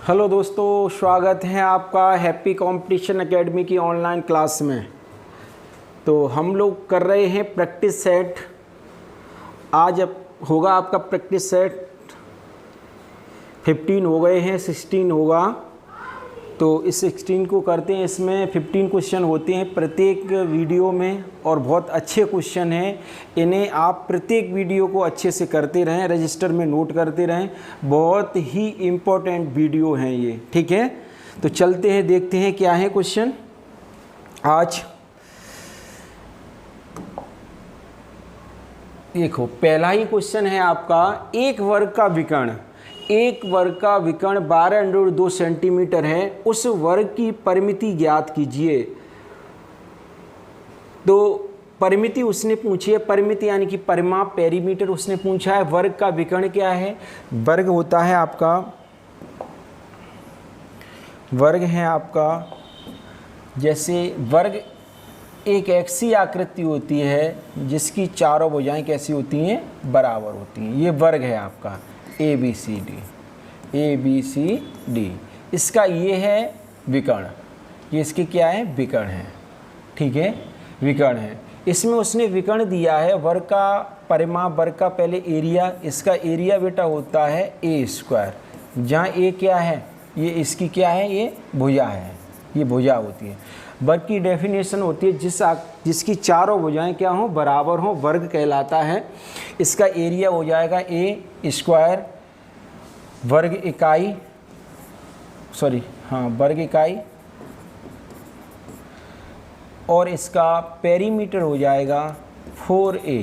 Hello दोस्तों, स्वागत है आपका हैप्पी कंपटीशन एकेडमी की ऑनलाइन क्लास में। तो हम लोग कर रहे हैं प्रैक्टिस सेट। आज होगा आपका प्रैक्टिस सेट 15 हो गए हैं, 16 होगा। तो इस 16 को करते हैं। इसमें 15 क्वेश्चन होते हैं प्रत्येक वीडियो में और बहुत अच्छे क्वेश्चन हैं। इन्हें आप प्रत्येक वीडियो को अच्छे से करते रहें, रजिस्टर में नोट करते रहें। बहुत ही इम्पोर्टेंट वीडियो हैं ये, ठीक है। तो चलते हैं, देखते हैं क्या है क्वेश्चन आज। देखो, पहला ही क्वेश्चन है आपका, एक वर्ग का विकर्ण 12√2 सेंटीमीटर है, उस वर्ग की परिमिति ज्ञात कीजिए। तो परिमिति उसने पूछी है, परिमिति यानी कि परिमाप, पेरीमीटर उसने पूछा है। वर्ग का विकर्ण क्या है? वर्ग होता है आपका, वर्ग है आपका, जैसे वर्ग एक ऐसी आकृति होती है जिसकी चारों भुजाएं कैसी होती हैं? बराबर होती हैं। ये वर्ग है आपका ए बी सी डी। इसका ये है विकर्ण, ये इसके क्या है? विकर्ण है, ठीक है, विकर्ण है। इसमें उसने विकर्ण दिया है वर्ग का परिमाप, वर्ग का पहले एरिया। इसका एरिया बेटा होता है ए स्क्वायर, जहाँ ए क्या है? ये इसकी क्या है? ये भुजा है, ये भुजा होती है। वर्ग की डेफिनेशन होती है जिसकी चारों भुजाएं क्या हों? बराबर हों, वर्ग कहलाता है। इसका एरिया हो जाएगा ए स्क्वायर वर्ग इकाई, वर्ग इकाई, और इसका पेरीमीटर हो जाएगा 4a।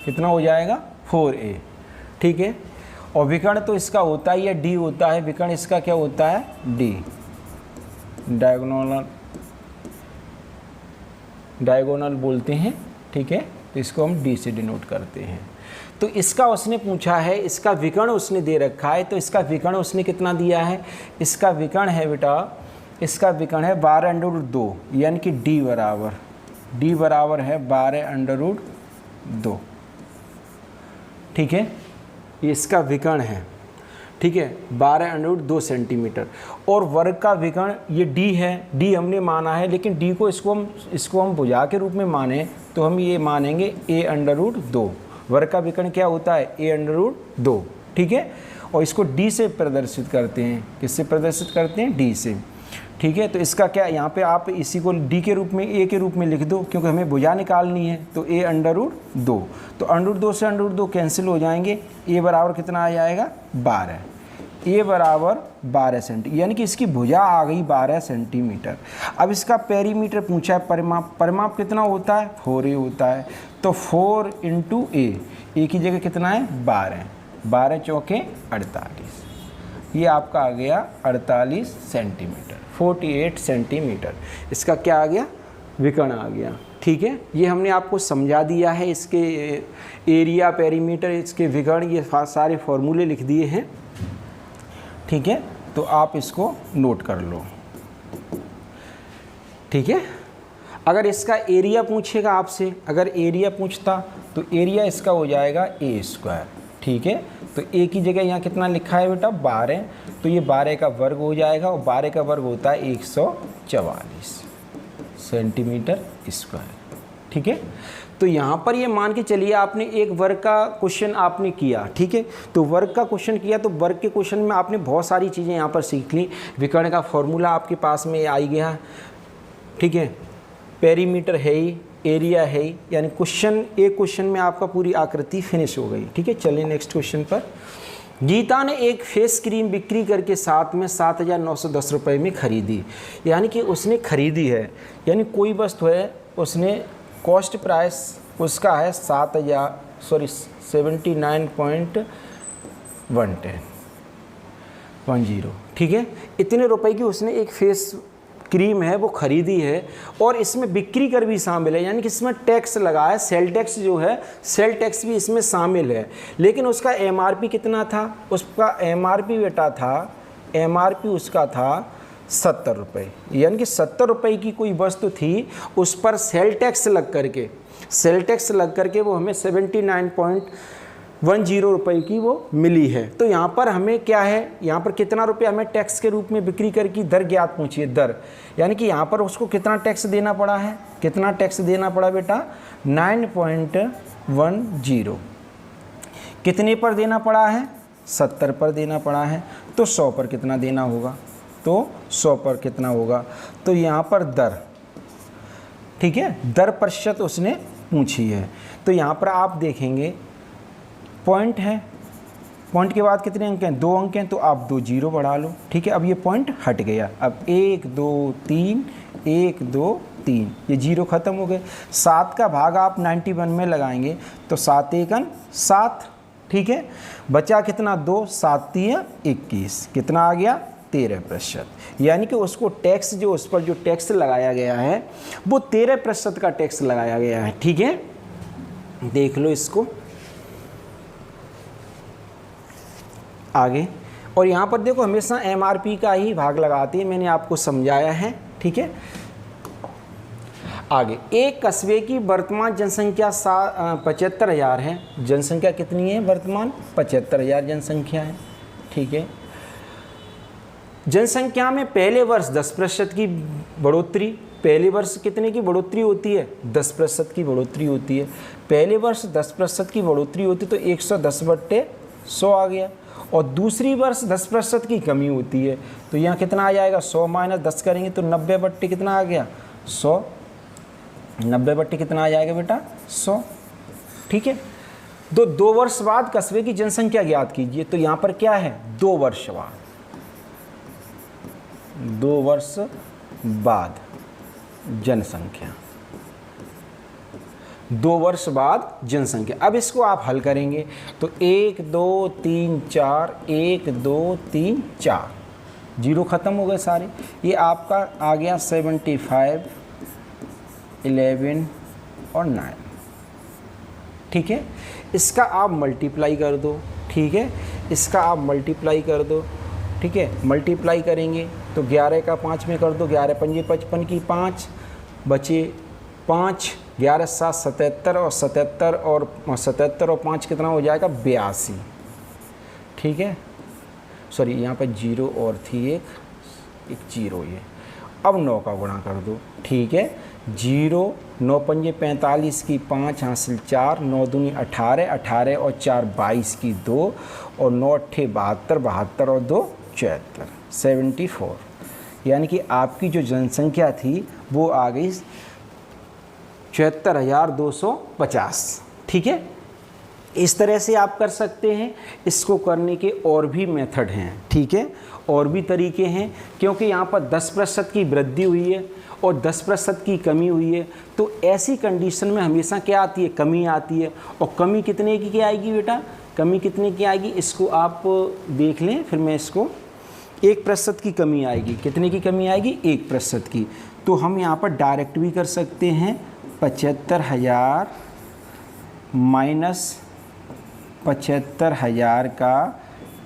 कितना हो जाएगा? 4a, ठीक है। और विकर्ण तो इसका होता ही है डी होता है, विकर्ण इसका क्या होता है? डी, डायगोनल बोलते हैं, ठीक है। तो इसको हम डी से डिनोट करते हैं। तो इसका उसने पूछा है, इसका विकर्ण उसने दे रखा है। तो इसका विकर्ण उसने कितना दिया है? इसका विकर्ण है बेटा, इसका विकर्ण है 12√2, यानी कि डी बराबर है 12√2, ठीक है। ये इसका विकर्ण है, ठीक है, 12√2 सेंटीमीटर। और वर्ग का विकर्ण ये डी है, डी हमने माना है, लेकिन डी को इसको हम भुजा के रूप में माने तो हम ये मानेंगे a√2। वर्ग का विकर्ण क्या होता है? a√2, ठीक है। और इसको डी से प्रदर्शित करते हैं। किससे प्रदर्शित करते हैं? डी से, ठीक है। तो इसका क्या, यहाँ पे आप इसी को डी के रूप में, ए के रूप में लिख दो, क्योंकि हमें भुजा निकालनी है। तो a√2, तो √2 से √2 कैंसिल हो जाएंगे। ए बराबर कितना आ जाएगा? 12। ए बराबर 12 सेंटीमीटर, यानी कि इसकी भुजा आ गई 12 सेंटीमीटर। अब इसका पेरीमीटर पूछा है, परिमाप कितना होता है? 4a होता है। तो 4 × a की जगह कितना है? 12 चौके 48। ये आपका आ गया 48 सेंटीमीटर, 48 सेंटीमीटर। इसका क्या आ गया? विकर्ण आ गया, ठीक है। ये हमने आपको समझा दिया है। इसके एरिया, पेरीमीटर, इसके विकर्ण, ये सारे फॉर्मूले लिख दिए हैं, ठीक है। तो आप इसको नोट कर लो, ठीक है। अगर इसका एरिया पूछेगा आपसे, अगर एरिया पूछता तो एरिया इसका हो जाएगा ए स्क्वायर, ठीक है। तो ए की जगह यहाँ कितना लिखा है बेटा? 12। तो ये 12 का वर्ग हो जाएगा, और 12 का वर्ग होता है 144 सेंटीमीटर स्क्वायर, ठीक है। तो यहाँ पर ये मान के चलिए आपने एक वर्ग का क्वेश्चन आपने किया, ठीक है। तो वर्ग का क्वेश्चन किया, तो वर्ग के क्वेश्चन में आपने बहुत सारी चीज़ें यहाँ पर सीख ली। विकर्ण का फॉर्मूला आपके पास में आ गया, ठीक है। पेरीमीटर है ही, एरिया है ही, यानी एक क्वेश्चन में आपका पूरी आकृति फिनिश हो गई, ठीक है। चलिए नेक्स्ट क्वेश्चन पर। गीता ने एक फेस क्रीम बिक्री करके साथ में 7,910 रुपये में खरीदी। यानी कि उसने खरीदी है, यानी कोई वस्तु है, उसने कॉस्ट प्राइस उसका है 79.10, ठीक है। इतने रुपए की उसने एक फेस क्रीम है वो खरीदी है, और इसमें बिक्री कर भी शामिल है, यानी कि इसमें टैक्स लगा है, सेल टैक्स जो है, सेल टैक्स भी इसमें शामिल है। लेकिन उसका एमआरपी कितना था? उसका एमआरपी बेटा था, एमआरपी उसका था 70 रुपये, यानी कि 70 रुपये की कोई वस्तु थी, उस पर सेल टैक्स लग करके वो हमें 79. 10 रुपये की वो मिली है। तो यहाँ पर हमें क्या है, यहाँ पर कितना रुपया हमें टैक्स के रूप में बिक्री कर की दर ज्ञात पूछी है, दर, यानी कि यहाँ पर उसको कितना टैक्स देना पड़ा है, कितना टैक्स देना पड़ा बेटा 9.10। कितने पर देना पड़ा है, 70 पर देना पड़ा है। तो 100 पर कितना देना होगा, तो 100 पर कितना होगा, तो यहाँ पर दर, ठीक है, दर प्रतिशत उसने पूछी है। तो यहाँ पर आप देखेंगे पॉइंट है, पॉइंट के बाद कितने अंक हैं, 2 अंक हैं, तो आप 2 जीरो बढ़ा लो, ठीक है। अब ये पॉइंट हट गया, अब 1 2 3 1 2 3, ये जीरो ख़त्म हो गए। 7 का भाग आप 91 में लगाएंगे तो 7 एकन 7, ठीक है। बचा कितना 2, 7 3 21, कितना आ गया 13%। यानी कि उसको टैक्स जो उस पर जो टैक्स लगाया गया है वो 13% का टैक्स लगाया गया है, ठीक है। देख लो इसको आगे, और यहाँ पर देखो हमेशा MRP का ही भाग लगाती है, मैंने आपको समझाया है, ठीक है। आगे, एक कस्बे की वर्तमान जनसंख्या 75,000 है। जनसंख्या कितनी है वर्तमान, 75,000 जनसंख्या है, ठीक है। जनसंख्या में पहले वर्ष 10% की बढ़ोतरी, पहले वर्ष कितने की बढ़ोतरी होती है, 10% की बढ़ोतरी होती है। पहले वर्ष 10% की बढ़ोतरी होती है तो 110/100 आ गया, और दूसरी वर्ष 10% की कमी होती है तो यहाँ कितना आ जाएगा, 100 - 10 करेंगे तो 90/ कितना आ गया 100, 90/ कितना आ जाएगा बेटा 100, ठीक है। तो 2 वर्ष बाद कस्बे की जनसंख्या ज्ञात कीजिए। तो यहाँ पर क्या है, 2 वर्ष बाद, 2 वर्ष बाद जनसंख्या, 2 वर्ष बाद जनसंख्या। अब इसको आप हल करेंगे तो 1 2 3 4, 1 2 3 4, जीरो ख़त्म हो गए सारे। ये आपका आ गया 75, 11 और 9, ठीक है। इसका आप मल्टीप्लाई कर दो, ठीक है, इसका आप मल्टीप्लाई कर दो, ठीक है। मल्टीप्लाई करेंगे तो 11 का 5 में कर दो, 11 पंजे 55 की 5 बचे 5, 11 7 77, और 77 और 5 कितना हो जाएगा 82, ठीक है। सॉरी यहाँ पर जीरो और थी, एक जीरो, ये अब 9 का गुणा कर दो, ठीक है। 0 9 पंजे 45 की 5 हासिल 4, 9 दूनी 18, 18 और 4 22 की 2, और 9 अट्ठे 72, 72 और 2 74, 74। यानी कि आपकी जो जनसंख्या थी वो आ गई 74,250, ठीक है। इस तरह से आप कर सकते हैं। इसको करने के और भी मेथड हैं, ठीक है, और भी तरीके हैं, क्योंकि यहाँ पर 10% की वृद्धि हुई है और 10% की कमी हुई है। तो ऐसी कंडीशन में हमेशा क्या आती है, कमी आती है। और कमी कितने की क्या आएगी बेटा, कमी कितने की आएगी, इसको आप देख लें, फिर मैं इसको 1% की कमी आएगी। कितने की कमी आएगी, 1% की। तो हम यहाँ पर डायरेक्ट भी कर सकते हैं, 75,000 माइनस 75,000 का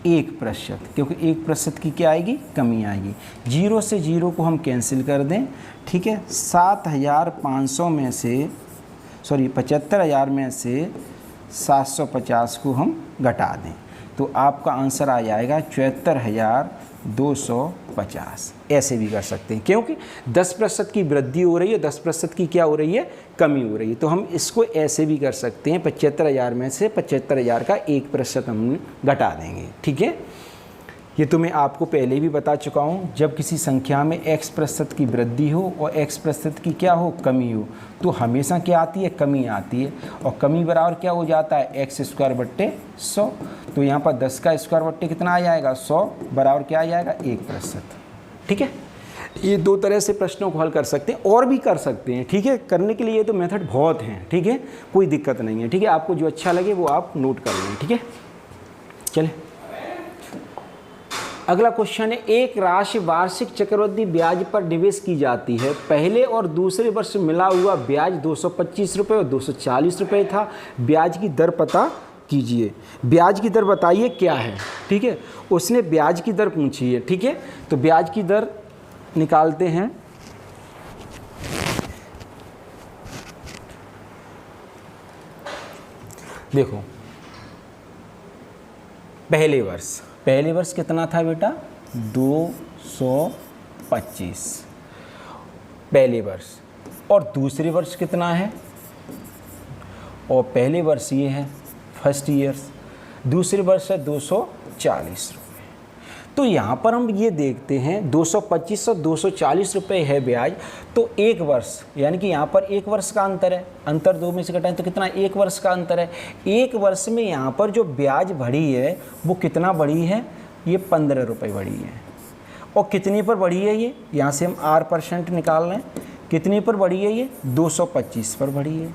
1%, क्योंकि 1% की क्या आएगी, कमी आएगी। 0 से 0 को हम कैंसिल कर दें, ठीक है। 7,500 में से, सॉरी 75,000 में से 750 को हम घटा दें तो आपका आंसर आ जाएगा 74,250। ऐसे भी कर सकते हैं, क्योंकि 10% की वृद्धि हो रही है, 10% की क्या हो रही है, कमी हो रही है। तो हम इसको ऐसे भी कर सकते हैं, 75,000 में से 75,000 का 1% हम घटा देंगे, ठीक है। ये तो मैं आपको पहले भी बता चुका हूँ, जब किसी संख्या में x% की वृद्धि हो और x% की क्या हो, कमी हो, तो हमेशा क्या आती है, कमी आती है। और कमी बराबर क्या हो जाता है, x²/100। तो यहाँ पर 10 का स्क्वायर बट्टे कितना आ जाएगा, 100 बराबर क्या आ जाएगा, 1%, ठीक है। ये 2 तरह से प्रश्नों को हल कर सकते हैं, और भी कर सकते हैं, ठीक है। करने के लिए ये तो मेथड बहुत हैं, ठीक है, कोई दिक्कत नहीं है, ठीक है। आपको जो अच्छा लगे वो आप नोट कर लें, ठीक है। चले अगला क्वेश्चन है, एक राशि वार्षिक चक्रवृद्धि ब्याज पर निवेश की जाती है। पहले और दूसरे वर्ष मिला हुआ ब्याज 225 रुपये और 240 रुपये था। ब्याज की दर पता कीजिए। ब्याज की दर बताइए क्या है, ठीक है। उसने ब्याज की दर पूछी है, ठीक है। तो ब्याज की दर निकालते हैं। देखो पहले वर्ष कितना था बेटा 225 पहले वर्ष, और दूसरे वर्ष कितना है, और पहले वर्ष ये है फर्स्ट ईयर्स, दूसरे वर्ष है 240 रुपये। तो यहाँ पर हम ये देखते हैं 225 और 240 रुपये है ब्याज, तो एक वर्ष यानी कि यहाँ पर एक वर्ष का अंतर है, अंतर दो में से घटाएं तो कितना, एक वर्ष का अंतर है। एक वर्ष में यहाँ पर जो ब्याज बढ़ी है वो कितना बढ़ी है, ये 15 रुपये बढ़ी है। और कितने पर बढ़ी है ये, यहाँ से हम R% निकाल रहे हैं, कितने पर बढ़ी है ये 225 पर बढ़ी है।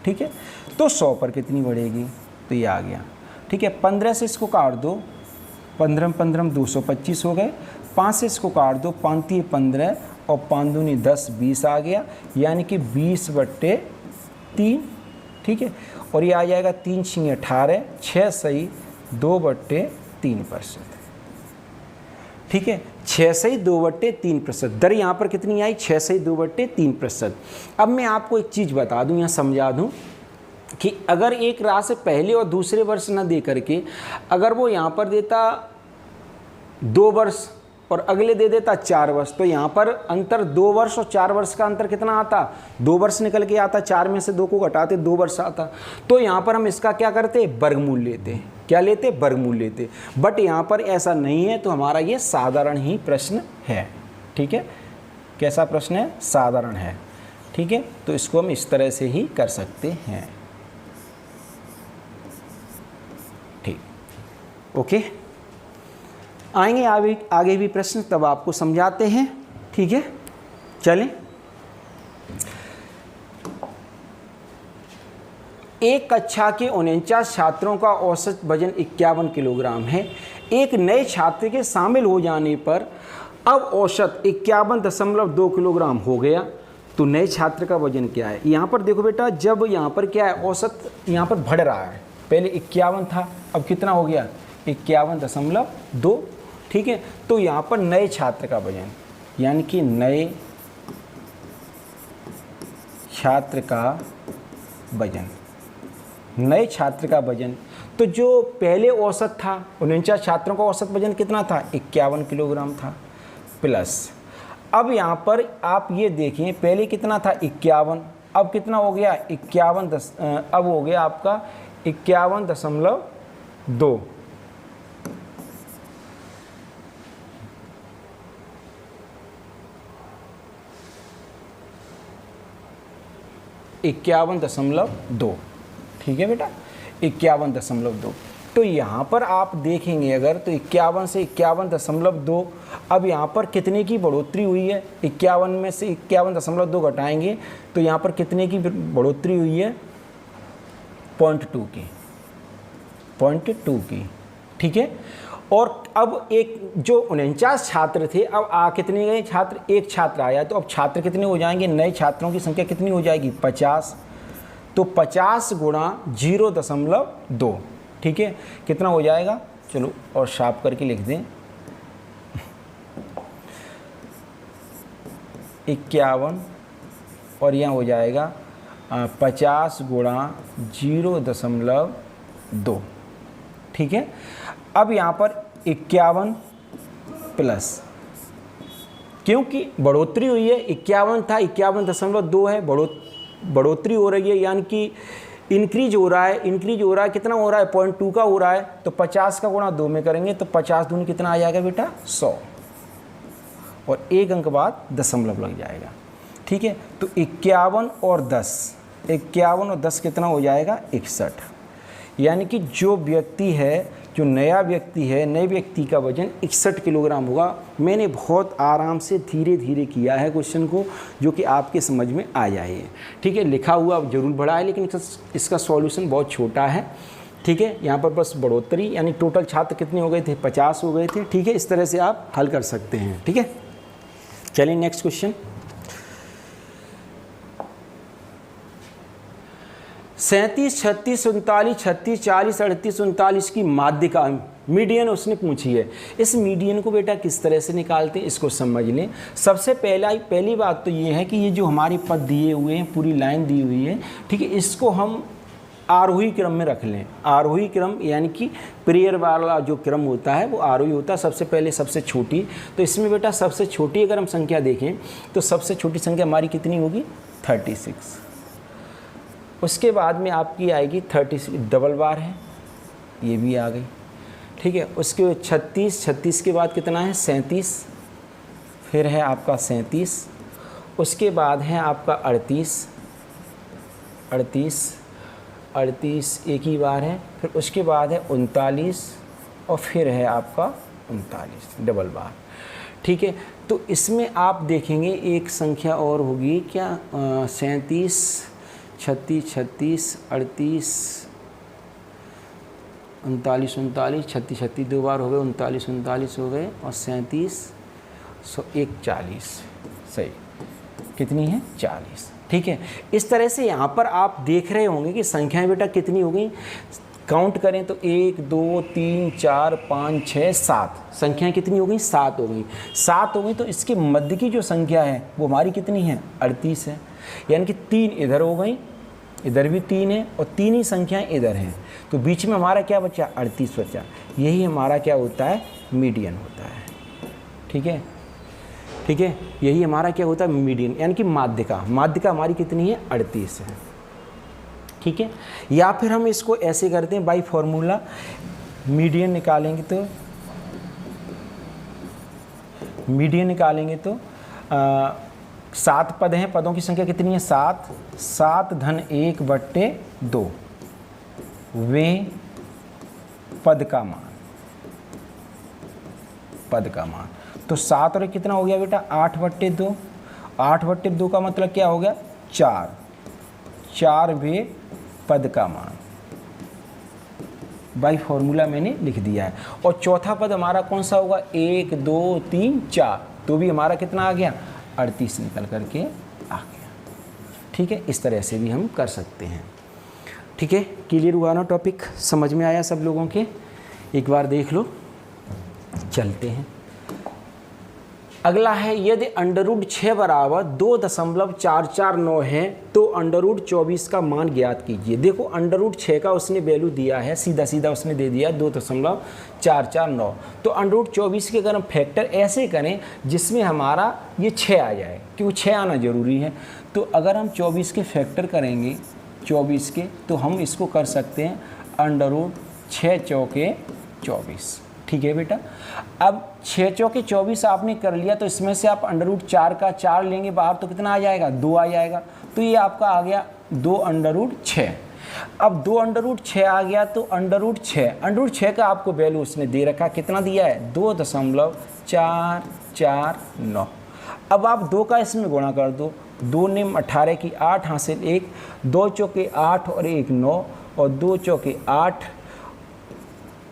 ठीक है, तो 100 पर कितनी बढ़ेगी, तो ये आ गया। ठीक है, 15 से इसको काट दो, 15 15 225 हो गए, 5 से इसको काट दो, 5 3 15 और 5 दूनी 10 20 आ गया, यानी कि 20/3। ठीक है, और ये आ जाएगा 3 6 18, 6 सही 2/3%। ठीक है, 6 सही 2/3%। दर यहाँ पर कितनी आई, 6 सही 2/3%। अब मैं आपको एक चीज़ बता दूँ, यहाँ समझा दूँ कि अगर एक राशि पहले और दूसरे वर्ष न दे करके अगर वो यहाँ पर देता 2 वर्ष और अगले दे देता 4 वर्ष, तो यहाँ पर अंतर 2 वर्ष और 4 वर्ष का अंतर कितना आता, 2 वर्ष निकल के आता, 4 में से 2 को घटाते 2 वर्ष आता। तो यहाँ पर हम इसका क्या करते, वर्गमूल लेते, क्या लेते, वर्गमूल लेते। बट यहाँ पर ऐसा नहीं है, तो हमारा ये साधारण ही प्रश्न है। ठीक है, कैसा प्रश्न है, साधारण है। ठीक है, तो इसको हम इस तरह से ही कर सकते हैं। ठीक, ओके, आएंगे आगे भी प्रश्न, तब आपको समझाते हैं। ठीक है, चलें। एक कक्षा के 49 छात्रों का औसत वजन 51 किलोग्राम है। एक नए छात्र के शामिल हो जाने पर अब औसत 51.2 किलोग्राम हो गया, तो नए छात्र का वजन क्या है। यहाँ पर देखो बेटा, जब यहाँ पर क्या है, औसत यहाँ पर बढ़ रहा है, पहले 51 था, अब कितना हो गया 51.2। ठीक है, तो यहाँ पर नए छात्र का वजन, यानी कि नए छात्र का वजन, नए छात्र का वजन, तो जो पहले औसत था 49 छात्रों का औसत वजन कितना था, 51 किलोग्राम था, प्लस अब यहाँ पर आप ये देखिए, पहले कितना था 51, अब कितना हो गया 51, अब हो गया आपका 51.2। 51.2। ठीक है बेटा, 51.2। तो यहाँ पर आप देखेंगे अगर, तो 51 से 51.2, अब यहाँ पर कितने की बढ़ोतरी हुई है, 51 में से 51.2 घटाएंगे तो यहाँ पर कितने की बढ़ोतरी हुई है, 0.2 की, 0.2 की। ठीक है, और अब एक जो 49 छात्र थे, अब कितने गए छात्र, एक छात्र आया, तो अब छात्र कितने हो जाएंगे, नए छात्रों की संख्या कितनी हो जाएगी 50, तो 50 गुणा 0.2। ठीक है, कितना हो जाएगा, चलो और शार्प करके लिख दें, 51 और यहाँ हो जाएगा 50 गुणा 0.2। ठीक है, अब यहाँ पर 51 प्लस, क्योंकि बढ़ोतरी हुई है, 51 था 51.2 है, बढ़ोतरी हो रही है, यानी कि इंक्रीज हो रहा है, कितना हो रहा है 0.2 का हो रहा है, तो 50 का गुणा 2 में करेंगे तो 50 दूनी कितना आ जाएगा बेटा 100, और एक अंक बाद दशमलव लग जाएगा। ठीक है, तो 51 और 10 कितना हो जाएगा 61, यानी कि जो व्यक्ति है, जो नया व्यक्ति है, नए व्यक्ति का वजन 61 किलोग्राम होगा। मैंने बहुत आराम से धीरे धीरे किया है क्वेश्चन को, जो कि आपके समझ में आ जाए। ठीक है, लिखा हुआ जरूर बड़ा है, लेकिन इसका सॉल्यूशन बहुत छोटा है। ठीक है, यहाँ पर बस बढ़ोतरी, यानी टोटल छात्र कितने हो गए थे, 50 हो गए थे। ठीक है, इस तरह से आप हल कर सकते हैं। ठीक है, चलिए नेक्स्ट क्वेश्चन। 37, 36, 39, 36, 40, 38, 39 की माध्यिका मीडियन उसने पूछी है। इस मीडियन को बेटा किस तरह से निकालते हैं, इसको समझ लें। सबसे पहली बात तो ये है कि ये जो हमारे पद दिए हुए हैं, पूरी लाइन दी हुई है, ठीक है, इसको हम आरोही क्रम में रख लें। आरोही क्रम यानी कि प्रेयर वाला जो क्रम होता है वो आरोही होता है, सबसे पहले सबसे छोटी। तो इसमें बेटा सबसे छोटी अगर हम संख्या देखें तो सबसे छोटी संख्या हमारी कितनी होगी 36। उसके बाद में आपकी आएगी 36 डबल बार है, ये भी आ गई, ठीक है। उसके बाद 36, 36 के बाद कितना है 37, फिर है आपका 37, उसके बाद है आपका 38, 38, 38 एक ही बार है, फिर उसके बाद है 39 और फिर है आपका 39 डबल बार, ठीक है। तो इसमें आप देखेंगे एक संख्या और होगी क्या 37, 36, 36, 38, 39, 39, 36, 36 दो बार हो गए, 39, 39 हो गए और 37, 40 सही, कितनी है 40, ठीक है। इस तरह से यहाँ पर आप देख रहे होंगे कि संख्याएं बेटा कितनी हो गई, काउंट करें तो 1 2 3 4 5 6 7 संख्याएं कितनी हो गई 7 हो गई। 7 हो गई तो इसके मध्य की जो संख्या है वो हमारी कितनी है 38 है, यानी कि 3 इधर हो गई, इधर भी 3 है और 3 ही संख्याएं इधर हैं, तो बीच में हमारा क्या बचा 38 बचा। यही हमारा क्या होता है मीडियन होता है, ठीक है, ठीक है। यही हमारा क्या होता है मीडियन, यानी कि माध्यिका। माध्यिका हमारी कितनी है 38 है, ठीक है। या फिर हम इसको ऐसे करते हैं बाई फॉर्मूला, मीडियन निकालेंगे तो तो 7 पद हैं, पदों की संख्या कितनी है 7, 7 धन 1 बट्टे 2 वे पद का मान, पद का मान। तो 7 और कितना हो गया बेटा 8 बट्टे 2, 8 बट्टे 2 का मतलब क्या हो गया 4, 4 वे पद का मान, बाई फॉर्मूला मैंने लिख दिया है। और चौथा पद हमारा कौन सा होगा 1 2 3 4, तो भी हमारा कितना आ गया 38 निकल करके आ गया, ठीक है। इस तरह से भी हम कर सकते हैं, ठीक है। क्लियर हुआ ना, टॉपिक समझ में आया सब लोगों के, एक बार देख लो। चलते हैं, अगला है यदि √6 बराबर 2.449 है तो √24 का मान ज्ञात कीजिए। देखो √6 का उसने वैल्यू दिया है, सीधा सीधा उसने दे दिया 2.449, तो √24 के अगर हम फैक्टर ऐसे करें जिसमें हमारा ये 6 आ जाए, क्योंकि 6 आना ज़रूरी है। तो अगर हम 24 के फैक्टर करेंगे 24 के, तो हम इसको कर सकते हैं √6 चौके 24, ठीक है बेटा। अब 6 चौके 24 आपने कर लिया, तो इसमें से आप √4 का 4 लेंगे बाहर तो कितना आ जाएगा 2 आ जाएगा, तो ये आपका आ गया 2√6। अब 2√6 आ गया तो √6 का आपको वैल्यू उसने दे रखा, कितना दिया है 2.449। अब आप 2 का इसमें गुणा कर दो, 2 ने 18 की 8 हासिल 1, 2 चौके 8 और 1 9 और 2 चौके 8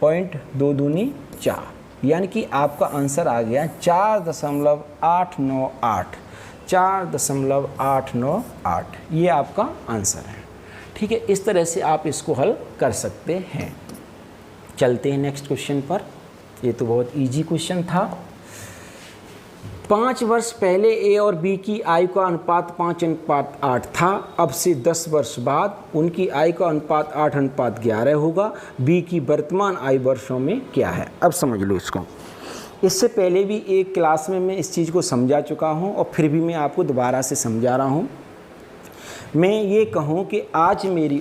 पॉइंट 2 दूनी 4, यानी कि आपका आंसर आ गया 4.898, 4.898, ये आपका आंसर है, ठीक है। इस तरह से आप इसको हल कर सकते हैं। चलते हैं नेक्स्ट क्वेश्चन पर, ये तो बहुत इजी क्वेश्चन था। 5 वर्ष पहले ए और बी की आयु का अनुपात 5:8 था, अब से 10 वर्ष बाद उनकी आयु का अनुपात 8:11 होगा। बी की वर्तमान आयु वर्षों में क्या है। अब समझ लो इसको, इससे पहले भी एक क्लास में मैं इस चीज़ को समझा चुका हूँ और फिर भी मैं आपको दोबारा से समझा रहा हूँ। मैं ये कहूँ कि आज मेरी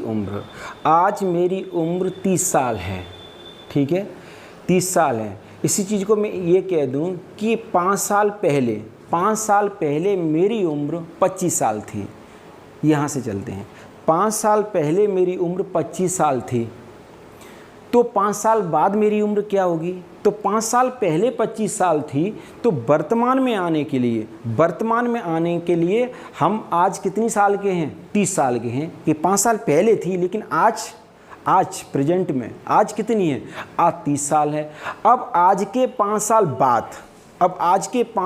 उम्र 30 साल है, ठीक है 30 साल है। इसी चीज़ को मैं ये कह दूं कि 5 साल पहले मेरी उम्र 25 साल थी। यहाँ से चलते हैं, 5 साल पहले मेरी उम्र 25 साल थी, तो 5 साल बाद मेरी उम्र क्या होगी। तो 5 साल पहले 25 साल थी, तो वर्तमान में आने के लिए हम आज कितनी साल के हैं 30 साल के हैं। कि 5 साल पहले थी लेकिन आज प्रेजेंट में आज कितनी है आज 30 साल है। अब आज के 5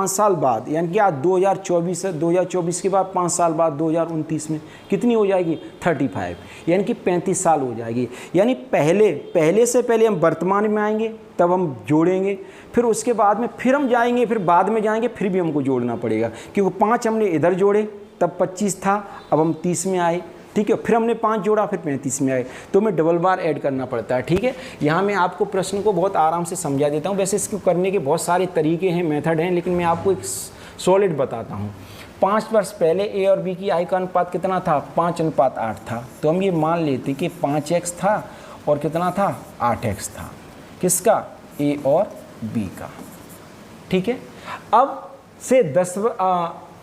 साल बाद यानी कि आज 2024 है, 2024 के बाद 5 साल बाद 2029 में कितनी हो जाएगी 35, यानी कि 35 साल हो जाएगी। यानी पहले से पहले हम वर्तमान में आएंगे, तब हम जोड़ेंगे, फिर उसके बाद में फिर हम जाएंगे, फिर बाद में जाएंगे, फिर भी हमको जोड़ना पड़ेगा, क्योंकि 5 हमने इधर जोड़े तब 25 था, अब हम 30 में आए ठीक है। फिर हमने 5 जोड़ा, फिर 35 में आए, तो हमें डबल बार ऐड करना पड़ता है, ठीक है। यहाँ मैं आपको प्रश्न को बहुत आराम से समझा देता हूँ। वैसे इसको करने के बहुत सारे तरीके हैं, मेथड हैं, लेकिन मैं आपको एक सॉलिड बताता हूँ। 5 वर्ष पहले ए और बी की आय का अनुपात कितना था? 5:8 था। तो हम ये मान लेते कि 5x था और कितना था? 8x था। किसका? ए और बी का, ठीक है। अब से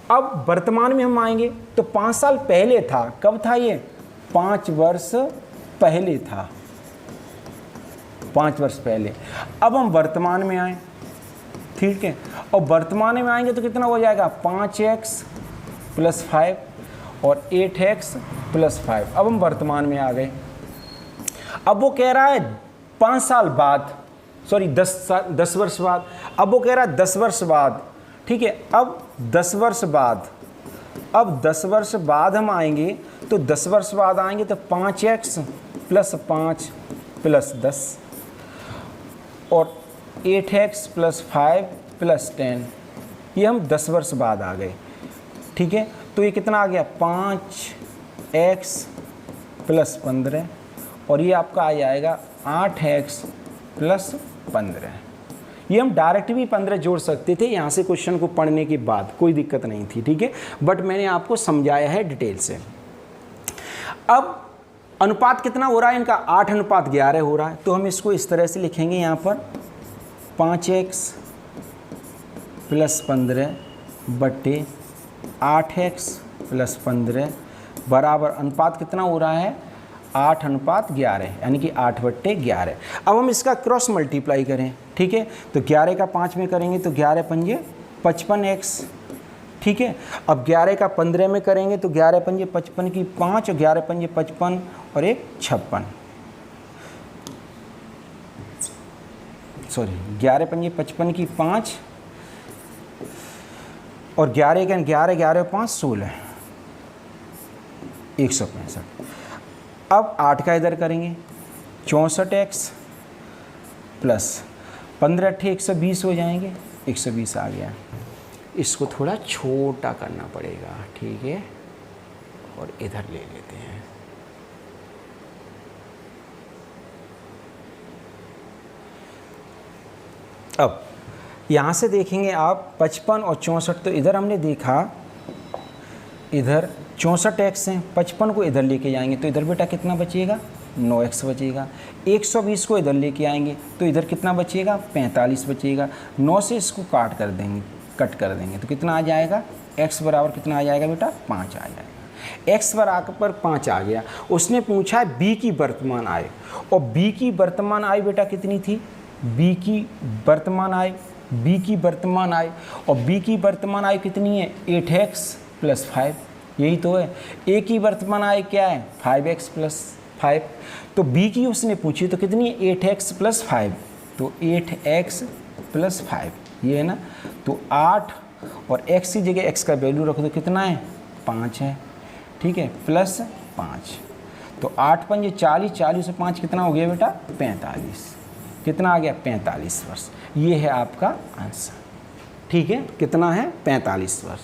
अब वर्तमान में हम आएंगे तो 5 साल पहले था। कब था ये? 5 वर्ष पहले था, 5 वर्ष पहले। अब हम वर्तमान में आए, ठीक है। और वर्तमान में आएंगे तो कितना हो जाएगा? 5x + 5 और 8x + 5। अब हम वर्तमान में आ गए। अब वो कह रहा है 5 साल बाद, सॉरी 10 वर्ष बाद। अब वो कह रहा है 10 वर्ष बाद, ठीक है। अब 10 वर्ष बाद हम आएंगे तो 10 वर्ष बाद आएंगे तो 5x + 5 + 10 और 8x + 5 + 10, ये हम 10 वर्ष बाद आ गए, ठीक है। तो ये कितना आ गया? 5x + 15 और ये आपका आ जाएगा 8x + 15। ये हम डायरेक्ट भी 15 जोड़ सकते थे यहाँ से, क्वेश्चन को पढ़ने के बाद कोई दिक्कत नहीं थी, ठीक है। बट मैंने आपको समझाया है डिटेल से। अब अनुपात कितना हो रहा है इनका? 8:11 हो रहा है। तो हम इसको इस तरह से लिखेंगे यहाँ पर 5x + 15 बट्टे 8x + 15 बराबर अनुपात कितना हो रहा है? 8:11, यानी कि 8/11। अब हम इसका क्रॉस मल्टीप्लाई करें, ठीक है। तो 11 का 5 में करेंगे तो 11 पंजे 55x, ठीक है। अब 11 का 15 में करेंगे तो 11 पंजे 55 की 5 और 11 पंजे 55 और 1 56, सॉरी 11 पंजे 55 की 5 और 11 का 11, 11 5 16, 165। अब 8 का इधर करेंगे 64x + 15 × 120 हो जाएंगे, 120 आ गया। इसको थोड़ा छोटा करना पड़ेगा, ठीक है, और इधर ले लेते हैं। अब यहाँ से देखेंगे आप 55 और 64, तो इधर हमने देखा इधर 64x हैं, 55 को इधर लेके जाएंगे तो इधर बेटा कितना बचेगा? 9x बचेगा। 120 को इधर लेके आएंगे तो इधर कितना बचेगा? 45 बचेगा। 9 से इसको कट कर देंगे तो कितना आ जाएगा? x बराबर कितना आ जाएगा बेटा? 5 आ जाएगा। x बराबर 5 आ गया। उसने पूछा है b की वर्तमान आय, और b की वर्तमान आय बेटा कितनी थी? b की वर्तमान आय और b की वर्तमान आय कितनी है? 8x + 5, यही तो है। a की वर्तमान आय क्या है? 5x + 5। तो b की उसने पूछी तो कितनी है? 8x + 5, तो 8x + 5 ये है ना। तो 8 और x की जगह x का वैल्यू रखो तो कितना है? 5 है, ठीक है, +5। तो 8 पंजे 40, 40 से 5 कितना हो गया बेटा? 45। कितना आ गया? 45 वर्ष। ये है आपका आंसर, ठीक है। कितना है? 45 वर्ष।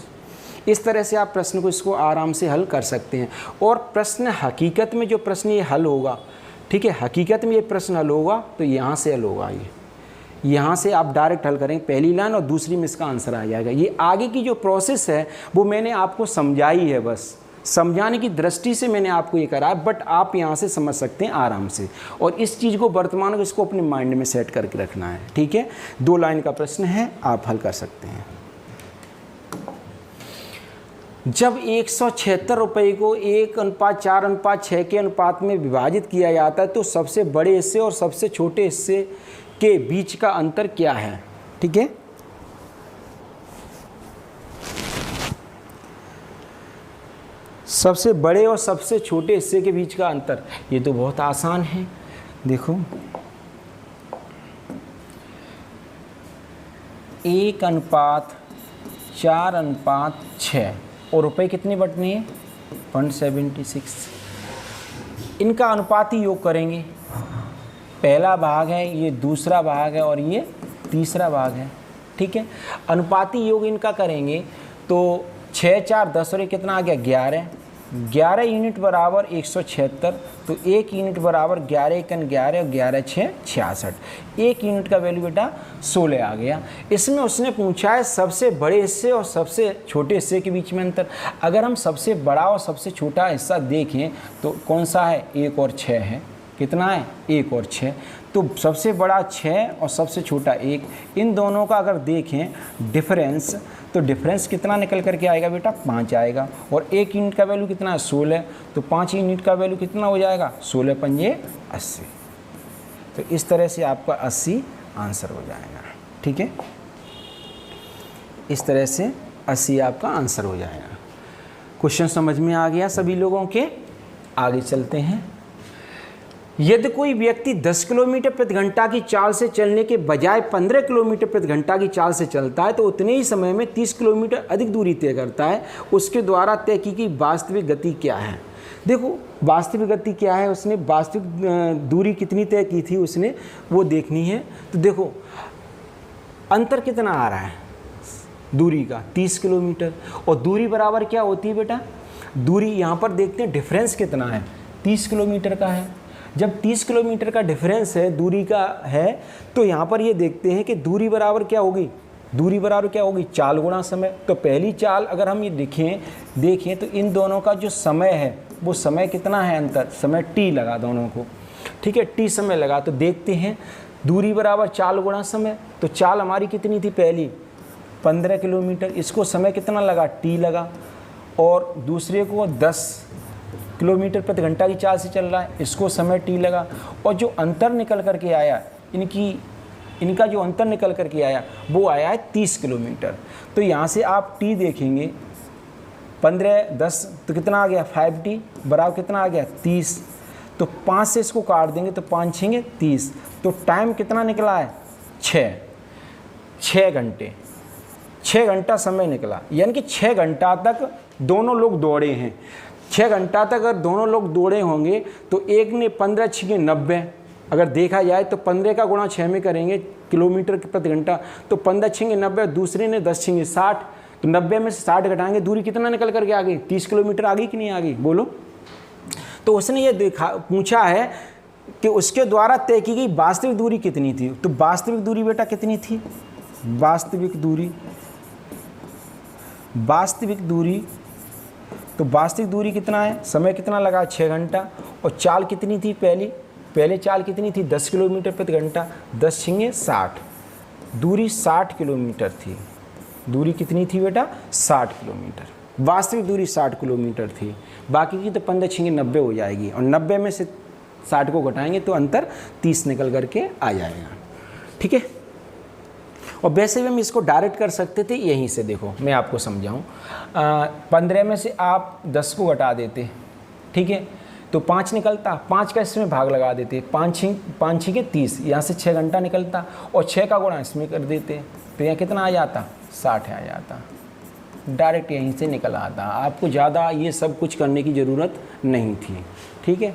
इस तरह से आप प्रश्न को इसको आराम से हल कर सकते हैं। और प्रश्न हकीकत में जो प्रश्न ये हल होगा, ठीक है, हकीकत में ये प्रश्न हल होगा तो यहाँ से हल होगा। ये यहाँ से आप डायरेक्ट हल करेंगे, पहली लाइन और दूसरी में इसका आंसर आ जाएगा। ये आगे की जो प्रोसेस है वो मैंने आपको समझाई है, बस समझाने की दृष्टि से मैंने आपको ये करा है, बट आप यहाँ से समझ सकते हैं आराम से। और इस चीज़ को वर्तमान को इसको अपने माइंड में सेट करके रखना है, ठीक है। 2 लाइन का प्रश्न है, आप हल कर सकते हैं। जब 176 रुपये को 1:4:6 के अनुपात में विभाजित किया जाता है तो सबसे बड़े हिस्से और सबसे छोटे हिस्से के बीच का अंतर क्या है? ठीक है, सबसे बड़े और सबसे छोटे हिस्से के बीच का अंतर, ये तो बहुत आसान है। देखो 1:4:6 और रुपए कितने बटने हैं? 176। इनका अनुपाती योग करेंगे, पहला भाग है, ये दूसरा भाग है और ये तीसरा भाग है, ठीक है। अनुपाती योग इनका करेंगे तो 6 4 10 और ये कितना आ गया? 11, 11 यूनिट बराबर 176, तो 1 यूनिट बराबर 11 एकन 11 और 11 6 66। 1 यूनिट का वैल्यू बेटा 16 आ गया। इसमें उसने पूछा है सबसे बड़े हिस्से और सबसे छोटे हिस्से के बीच में अंतर। अगर हम सबसे बड़ा और सबसे छोटा हिस्सा देखें तो कौन सा है, 1 और 6 है। कितना है, 1 और 6। तो सबसे बड़ा 6 और सबसे छोटा 1, इन दोनों का अगर देखें डिफरेंस, तो डिफरेंस कितना निकल करके आएगा बेटा, 5 आएगा। और 1 यूनिट का वैल्यू कितना है, 16, तो 5 यूनिट का वैल्यू कितना हो जाएगा, 16 पंजे 80। तो इस तरह से आपका 80 आंसर हो जाएगा। ठीक है, इस तरह से 80 आपका आंसर हो जाएगा। क्वेश्चन समझ में आ गया सभी लोगों के? आगे चलते हैं। यदि कोई व्यक्ति 10 किलोमीटर प्रति घंटा की चाल से चलने के बजाय 15 किलोमीटर प्रति घंटा की चाल से चलता है तो उतने ही समय में 30 किलोमीटर अधिक दूरी तय करता है, उसके द्वारा तय की गई वास्तविक गति क्या है? देखो वास्तविक गति क्या है, उसने वास्तविक दूरी कितनी तय की थी उसने, वो देखनी है। तो देखो अंतर कितना आ रहा है दूरी का, 30 किलोमीटर। और दूरी बराबर क्या होती है बेटा, दूरी यहाँ पर देखते हैं डिफरेंस कितना है, 30 किलोमीटर का है। जब 30 किलोमीटर का डिफरेंस है, दूरी का है, तो यहाँ पर ये देखते हैं कि दूरी बराबर क्या होगी, दूरी बराबर क्या होगी, चाल गुणा समय। तो पहली चाल अगर हम ये देखें तो इन दोनों का जो समय है वो समय कितना है, अंतर समय t लगा दोनों को। ठीक है, t समय लगा। तो देखते हैं दूरी बराबर चाल गुणा समय। तो चाल हमारी कितनी थी पहली, 15 किलोमीटर, इसको समय कितना लगा, t लगा। और दूसरे को 10 किलोमीटर प्रति घंटा की चाल से चल रहा है, इसको समय t लगा। और जो अंतर निकल करके आया इनका जो अंतर निकल करके आया वो आया है 30 किलोमीटर। तो यहाँ से आप t देखेंगे, 15 10 तो कितना आ गया, 5t बराबर कितना आ गया, 30। तो 5 से इसको काट देंगे तो 5 6 30। तो टाइम कितना निकला है, 6 घंटे, 6 घंटा समय निकला। यानी कि 6 घंटा तक दोनों लोग दौड़े हैं। 6 घंटा तक अगर दोनों लोग दौड़े होंगे तो एक ने 15 6 90, अगर देखा जाए तो 15 का गुणा 6 में करेंगे किलोमीटर प्रति घंटा, तो 15 6 90, दूसरे ने 10 6 60, तो 90 में से 60 घटाएंगे, दूरी कितना निकल करके आ गई, 30 किलोमीटर आ गई कि नहीं आ गई, बोलो। तो उसने ये पूछा है कि उसके द्वारा तय की गई वास्तविक दूरी कितनी थी। तो वास्तविक दूरी बेटा कितनी थी, वास्तविक दूरी, तो वास्तविक दूरी कितना है, समय कितना लगा, 6 घंटा। और चाल कितनी थी, पहले चाल कितनी थी, 10 किलोमीटर प्रति घंटा, 10 6 60, दूरी 60 किलोमीटर थी। दूरी कितनी थी बेटा, 60 किलोमीटर, वास्तविक दूरी 60 किलोमीटर थी। बाकी की तो 15 6 90 हो जाएगी, और 90 में से 60 को घटाएंगे तो अंतर 30 निकल करके आ जाएगा। ठीक है, और वैसे भी हम इसको डायरेक्ट कर सकते थे यहीं से। देखो मैं आपको समझाऊं, 15 में से आप 10 को घटा देते, ठीक है, तो 5 निकलता, 5 का इसमें भाग लगा देते, 5 6 30, यहाँ से 6 घंटा निकलता, और 6 का गुणा इसमें कर देते, तो यहाँ कितना आ जाता, 60 आ जाता। डायरेक्ट यहीं से निकल आता, आपको ज़्यादा ये सब कुछ करने की ज़रूरत नहीं थी। ठीक है,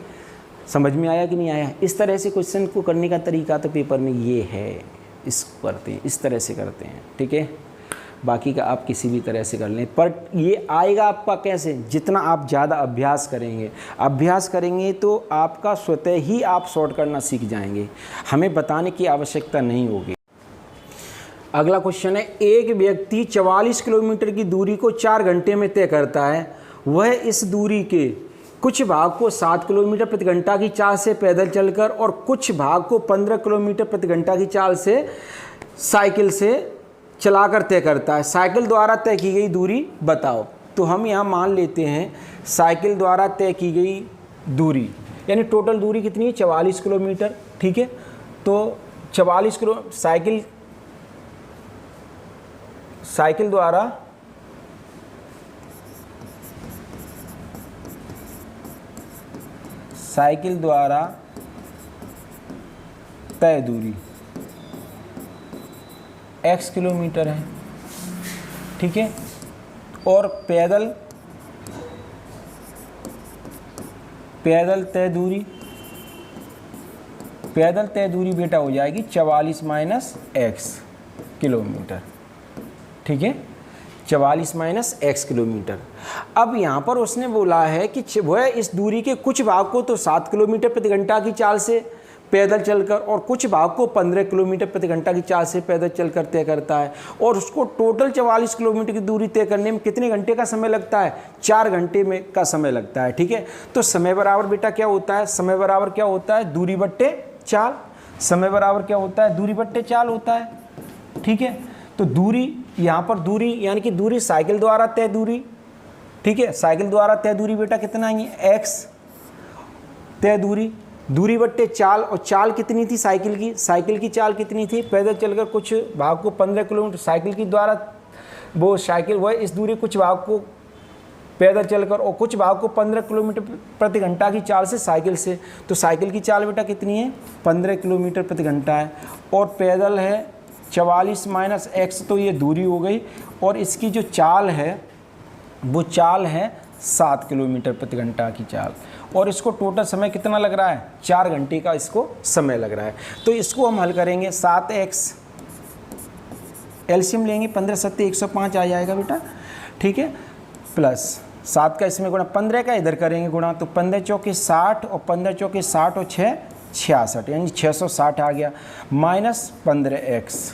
समझ में आया कि नहीं आया? इस तरह से क्वेश्चन को करने का तरीका तो पेपर में ये है, इसको करते हैं, इस तरह से करते हैं। ठीक है, बाकी का आप किसी भी तरह से कर लें, पर ये आएगा आपका कैसे, जितना आप ज़्यादा अभ्यास करेंगे तो आपका स्वतः ही आप सॉर्ट करना सीख जाएंगे, हमें बताने की आवश्यकता नहीं होगी। अगला क्वेश्चन है, एक व्यक्ति 44 किलोमीटर की दूरी को 4 घंटे में तय करता है। वह इस दूरी के कुछ भाग को 7 किलोमीटर प्रति घंटा की चाल से पैदल चलकर और कुछ भाग को 15 किलोमीटर प्रति घंटा की चाल से साइकिल से चलाकर तय करता है। साइकिल द्वारा तय की गई दूरी बताओ। तो हम यहाँ मान लेते हैं साइकिल द्वारा तय की गई दूरी, यानी टोटल दूरी कितनी है, 44 किलोमीटर। ठीक है, तो 44 किलो साइकिल द्वारा तय दूरी x किलोमीटर है। ठीक है, और पैदल तय दूरी बेटा हो जाएगी 44 - x किलोमीटर। ठीक है, 44 माइनस x किलोमीटर। अब यहाँ पर उसने बोला है कि वह इस दूरी के कुछ भाग को तो 7 किलोमीटर प्रति घंटा की चाल से पैदल चलकर और कुछ भाग को 15 किलोमीटर प्रति घंटा की चाल से पैदल चलकर तय करता है, और उसको टोटल 44 किलोमीटर की दूरी तय करने में कितने घंटे का समय लगता है? 4 घंटे में का समय लगता है। ठीक है, तो समय बराबर बेटा क्या होता है? समय बराबर क्या होता है? दूरी बट्टे चाल। समय बराबर क्या होता है? दूरी बट्टे चाल होता है। ठीक है, तो दूरी यहाँ पर दूरी यानी कि दूरी साइकिल द्वारा तय दूरी। ठीक है, साइकिल द्वारा तय दूरी बेटा कितना आएंगे? x तय दूरी, दूरी बट्टे चाल। और चाल कितनी थी साइकिल की? साइकिल की चाल कितनी थी? पैदल चलकर कुछ भाग को 15 किलोमीटर साइकिल की द्वारा वो साइकिल वह इस दूरी कुछ भाग को पैदल चलकर और कुछ भाग को 15 किलोमीटर प्रति घंटा की चाल से साइकिल से। तो साइकिल की चाल बेटा कितनी है? 15 किलोमीटर प्रति घंटा है, और पैदल है 44 माइनस x, तो ये दूरी हो गई, और इसकी जो चाल है वो चाल है 7 किलोमीटर प्रति घंटा की चाल, और इसको टोटल समय कितना लग रहा है? 4 घंटे का इसको समय लग रहा है। तो इसको हम हल करेंगे 7x, एलसीएम लेंगे, 15 सत्ते 105 आ जाएगा बेटा। ठीक है, प्लस 7 का इसमें गुणा, 15 का इधर करेंगे गुणा, तो 15 चौके 60 और 15 चौके 60 और 6 66, यानी 660 आ गया, माइनस 15x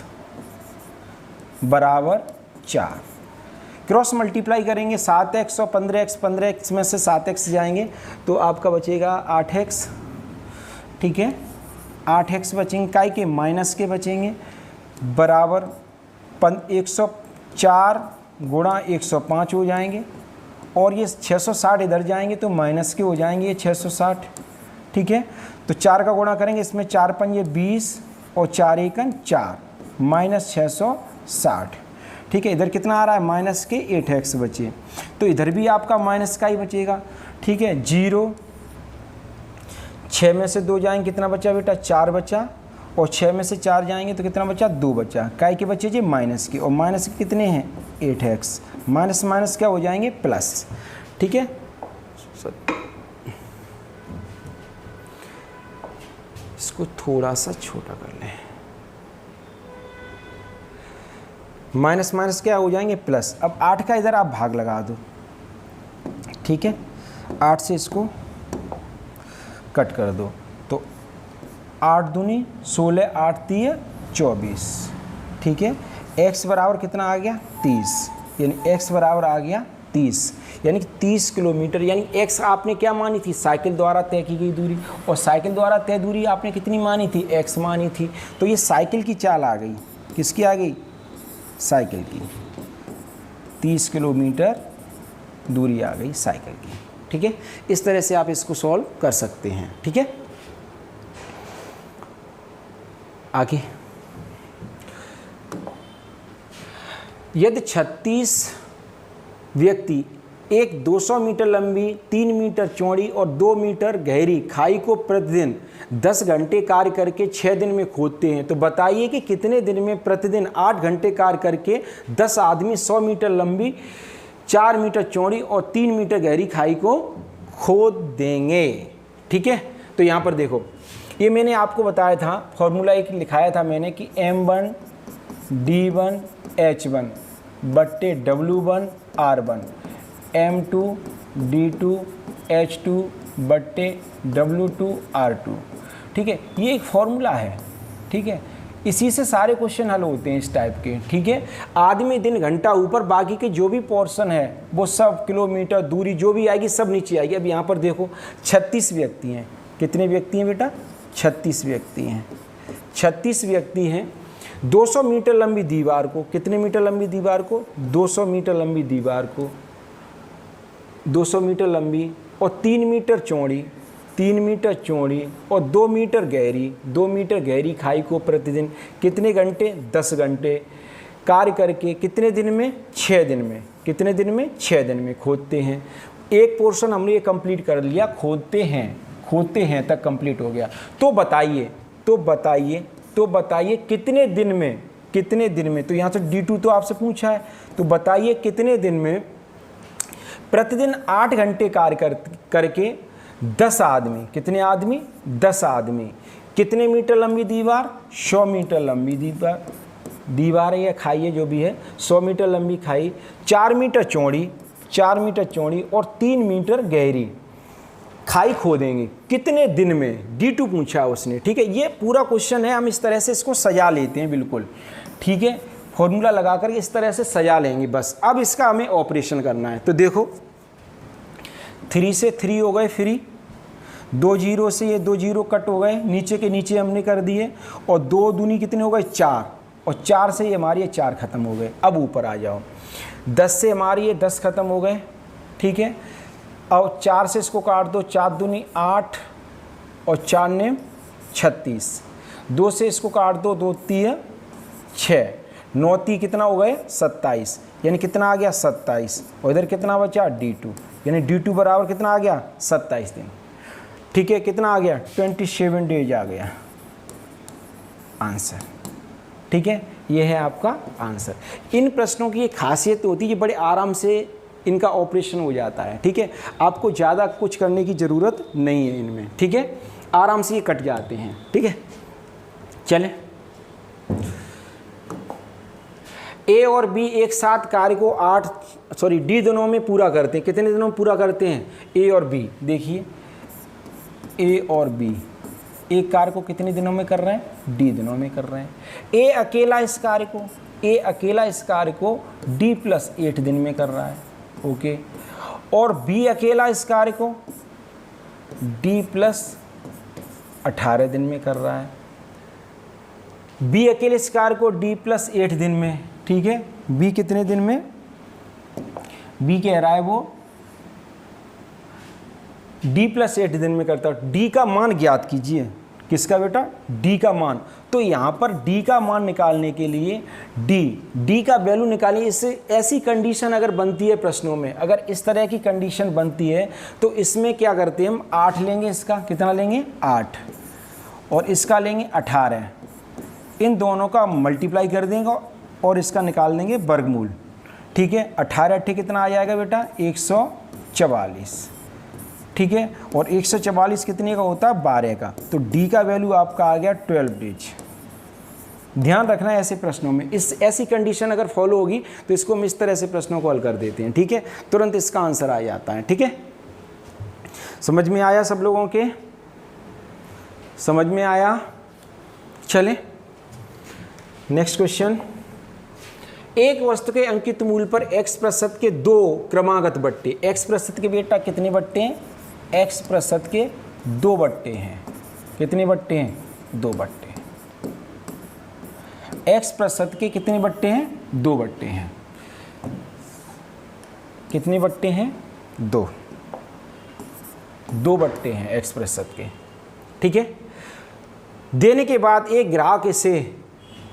बराबर 4। क्रॉस मल्टीप्लाई करेंगे 7x और 15x, 15x में से 7x जाएंगे तो आपका बचेगा 8x। ठीक है, 8x बचेंगे, काय के? माइनस के बचेंगे, बराबर 104 गुणा 105 हो जाएंगे, और ये 660 इधर जाएंगे तो माइनस के हो जाएंगे ये 660। ठीक है, तो 4 का गुणा करेंगे, इसमें 4 पंजे 20 और 4 एकन 4, माइनस 660। ठीक है, इधर कितना आ रहा है? माइनस के 8x बचे, तो इधर भी आपका माइनस का ही बचेगा। ठीक है, 0, 6 में से 2 जाएंगे, कितना बचा बेटा? 4 बचा, और 6 में से 4 जाएंगे तो कितना बचा? 2 बचा, काय के बचे जी? माइनस के, और माइनस के कितने हैं? 8x, माइनस माइनस क्या हो जाएंगे? प्लस। ठीक है, इसको थोड़ा सा छोटा कर लें, माइनस माइनस क्या हो जाएंगे? प्लस। अब 8 का इधर आप भाग लगा दो। ठीक है, 8 से इसको कट कर दो, तो 8 दूनी 16, 8 तीय 24। ठीक है, x बराबर कितना आ गया? 30, यानी x बराबर आ गया 30, यानी कि 30 किलोमीटर। यानी x आपने क्या मानी थी? साइकिल द्वारा तय की गई दूरी, और साइकिल द्वारा तय दूरी आपने कितनी मानी थी? x मानी थी, तो ये साइकिल की चाल आ गई। किसकी आ गई? साइकिल की। 30 किलोमीटर दूरी आ गई साइकिल की। ठीक है, इस तरह से आप इसको सॉल्व कर सकते हैं। ठीक है, आगे यदि 36 व्यक्ति एक 200 मीटर लंबी, 3 मीटर चौड़ी और 2 मीटर गहरी खाई को प्रतिदिन 10 घंटे कार्य करके 6 दिन में खोदते हैं, तो बताइए कि कितने दिन में प्रतिदिन 8 घंटे कार्य करके 10 आदमी 100 मीटर लंबी, 4 मीटर चौड़ी और 3 मीटर गहरी खाई को खोद देंगे। ठीक है, तो यहाँ पर देखो, ये मैंने आपको बताया था, फॉर्मूला एक लिखाया था मैंने कि M1 D1 H1 बट्टे W1 R1, M2 D2 H2 बट्टे W2 R2। ठीक है, ये एक फॉर्मूला है। ठीक है, इसी से सारे क्वेश्चन हल होते हैं इस टाइप के। ठीक है, आदमी दिन घंटा ऊपर, बाकी के जो भी पोर्शन है वो सब किलोमीटर दूरी जो भी आएगी सब नीचे आएगी। अब यहाँ पर देखो 36 व्यक्ति हैं। कितने व्यक्ति हैं बेटा? 36 व्यक्ति हैं। 36 व्यक्ति हैं। 200 मीटर लंबी दीवार को, कितने मीटर लंबी दीवार को? 200 मीटर लंबी दीवार को, 200 मीटर लंबी और 3 मीटर चौड़ी, 3 मीटर चौड़ी और 2 मीटर गहरी, 2 मीटर गहरी खाई को प्रतिदिन कितने घंटे? 10 घंटे कार्य करके कितने दिन में? 6 दिन में। कितने दिन में? 6 दिन में खोदते हैं। एक पोर्शन हमने ये कंप्लीट कर लिया, खोदते हैं तक कंप्लीट हो गया। तो बताइए कितने दिन में? तो यहाँ से D2 तो आपसे पूछा है, तो बताइए कितने दिन में प्रतिदिन 8 घंटे कार्य करके 10 आदमी, कितने आदमी? 10 आदमी, कितने मीटर लंबी दीवार? 100 मीटर लंबी दीवार, दीवार है या खाई है जो भी है, 100 मीटर लंबी खाई, 4 मीटर चौड़ी और 3 मीटर गहरी खाई खोदेंगे कितने दिन में, D2 पूछा उसने। ठीक है, ये पूरा क्वेश्चन है, हम इस तरह से इसको सजा लेते हैं बिल्कुल। ठीक है, फॉर्मूला लगा कर इस तरह से सजा लेंगे बस। अब इसका हमें ऑपरेशन करना है। तो देखो 3 से 3 हो गए फ्री, 2 जीरो से ये 2 जीरो कट हो गए, नीचे के नीचे हमने कर दिए, और 2 दूनी कितने हो गए 4, और 4 से ये हमारी ये 4 खत्म हो गए। अब ऊपर आ जाओ, 10 से हमारी ये 10 खत्म हो गए। ठीक है, और 4 से इसको काट दो, 4 दूनी 8 और 4 ने 36, 2 से इसको काट दो, 2 3 6, 9 3 कितना हो गए 27, यानी कितना आ गया 27, और इधर कितना बचा D2, यानी D2 बराबर कितना आ गया 27 दिन। ठीक है, कितना आ गया 27 डेज आ गया आंसर। ठीक है, ये है आपका आंसर। इन प्रश्नों की ये खासियत होती है कि बड़े आराम से इनका ऑपरेशन हो जाता है। ठीक है, आपको ज़्यादा कुछ करने की ज़रूरत नहीं है इनमें। ठीक है, आराम से ये कट जाते हैं। ठीक है, चले ए और बी एक साथ कार्य को D दिनों में पूरा करते हैं। कितने दिनों में पूरा करते हैं ए और बी? देखिए ए और बी एक कार्य को कितने दिनों में कर रहे हैं? D दिनों में कर रहे हैं। ए अकेला इस कार्य को D+8 दिन में कर रहा है। ओके, और बी अकेला इस कार्य को D+18 दिन में कर रहा है। बी अकेले इस कार्य को D+8 दिन में। ठीक है, बी कितने दिन में? बी कह रहा है वो D+8 दिन में करता है। डी का मान ज्ञात कीजिए। किसका बेटा? डी का मान। तो यहाँ पर डी का मान निकालने के लिए डी का वैल्यू निकालिए। इससे ऐसी कंडीशन अगर बनती है प्रश्नों में, अगर इस तरह की कंडीशन बनती है तो इसमें क्या करते हैं हम 8 लेंगे। इसका कितना लेंगे? 8, और इसका लेंगे 18। इन दोनों का मल्टीप्लाई कर देंगे और इसका निकाल देंगे वर्गमूल। ठीक है, 18 कितना आ जाएगा बेटा? 144। ठीक है, और 144 कितने का होता है? 12 का। तो डी का वैल्यू आपका आ गया 12 डेज। ध्यान रखना है ऐसे प्रश्नों में, ऐसी कंडीशन अगर फॉलो होगी तो इसको हम इस तरह से प्रश्नों को हल कर देते हैं। ठीक है, तुरंत इसका आंसर आ जाता है। ठीक है, समझ में आया सब लोगों के? समझ में आया? चले नेक्स्ट क्वेश्चन। एक वस्तु के अंकित मूल्य पर x% के 2 क्रमागत बट्टे। x% के बेटा कितने बट्टे हैं? x% के 2 बट्टे हैं। कितने बट्टे हैं? 2 बट्टे। x% के कितने बट्टे हैं? 2 बट्टे हैं। कितने बट्टे हैं? 2 बट्टे हैं x% के। ठीक है, देने के बाद एक ग्राहक इसे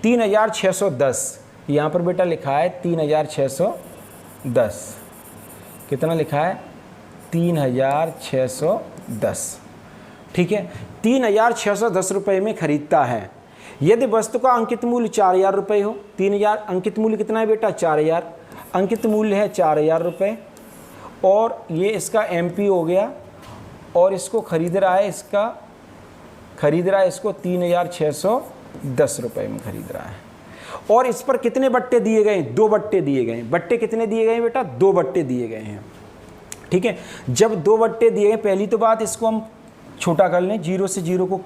3610, यहाँ पर बेटा लिखा है 3610, कितना लिखा है? 3610। ठीक है, 3610 रुपये में खरीदता है। यदि वस्तु का अंकित मूल्य 4000 रुपये हो, 3000 अंकित मूल्य कितना है बेटा? 4000 अंकित मूल्य है 4000 रुपये, और ये इसका MP हो गया, और इसको खरीद रहा है इसको 3610 रुपये में खरीद रहा है। और इस पर कितने बट्टे दिए गए? 2 बट्टे दिए गए। बट्टे कितने दिए गए बेटा? 2 बट्टे दिए गए हैं। ठीक है, जब 2 बट्टे दिए गए, पहली तो बात इसको हम छोटा कर लें, 0 से 0 को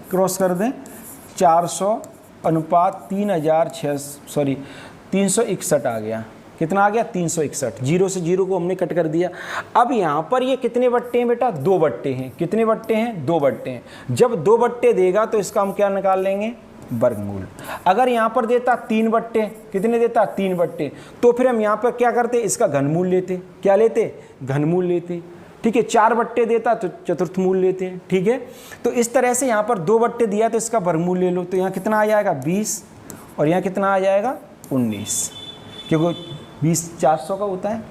क्रॉस कर दें, 361 आ गया। कितना आ गया? 361। 0 से 0 को हमने कट कर दिया। अब यहाँ पर ये कितने बट्टे हैं बेटा? 2 बट्टे हैं। कितने बट्टे हैं? 2 बट्टे हैं। जब 2 बट्टे देगा तो इसका हम क्या निकाल लेंगे? वर्गमूल। अगर यहाँ पर देता 3 बट्टे, कितने देता? 3 बट्टे, तो फिर हम यहाँ पर क्या करते? इसका घनमूल लेते। क्या लेते? घनमूल लेते। ठीक है, 4 बट्टे देता तो चतुर्थ मूल लेते हैं। ठीक है, तो इस तरह से यहाँ पर 2 बट्टे दिया तो इसका वर्गमूल ले लो। तो यहाँ कितना आ जाएगा? 20, और यहाँ कितना आ जाएगा? 19, क्योंकि 20 400 का होता है।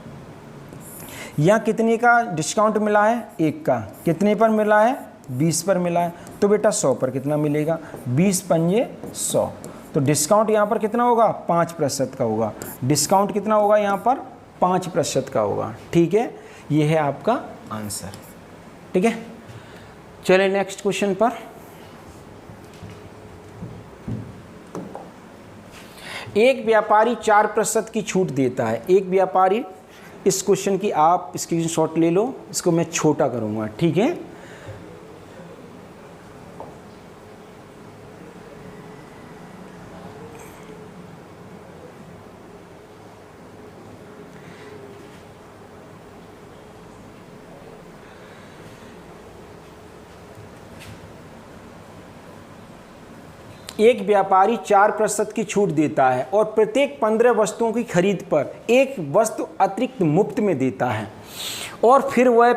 यहाँ कितने का डिस्काउंट मिला है? 1 का। कितने पर मिला है? 20 पर मिला है। तो बेटा 100 पर कितना मिलेगा? 20 पंजे 100। तो डिस्काउंट यहाँ पर कितना होगा? 5% का होगा। डिस्काउंट कितना होगा यहाँ पर? 5% का होगा। ठीक है, ये है आपका आंसर। ठीक है, चलिए नेक्स्ट क्वेश्चन पर। एक व्यापारी 4% की छूट देता है। एक व्यापारी, इस क्वेश्चन की आप स्क्रीनशॉट ले लो, इसको मैं छोटा करूँगा, ठीक है। एक व्यापारी 4% की छूट देता है और प्रत्येक 15 वस्तुओं की खरीद पर एक वस्तु अतिरिक्त मुफ्त में देता है, और फिर वह